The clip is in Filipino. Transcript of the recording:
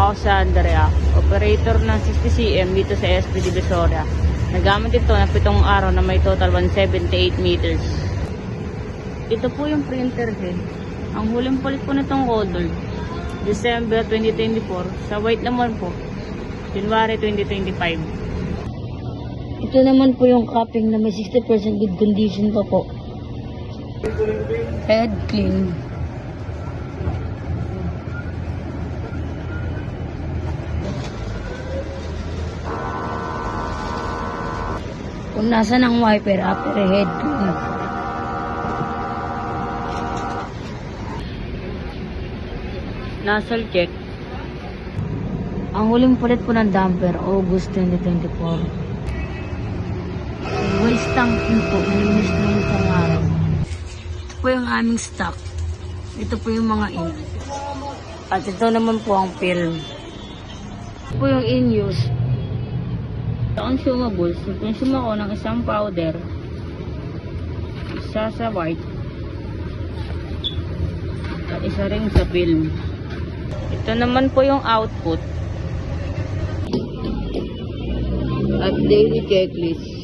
ako sa Andrea, operator ng 60cm dito sa SP Divisoria. Nagamit ito na 7 araw na may total 178 meters. Ito po yung printer head. Ang huling palit po nitong color, December 2024. Sa white naman po, January 2025. Ito naman po yung cupping na may 60% good condition pa po. Head clean. Kung nasa ng wiper, upper head clean. Nozzle check. Ang huling palit po ng damper, August 2024. Waste tank din po, nalinis na yung isang araw. Ito po yung aming stock. Ito po yung mga ink. At ito naman po ang film. Ito po yung in-use. Sa consumables, nag-consume ako ng isang powder, isa sa white, at isa rin sa film. Ito naman po yung output at daily checklist.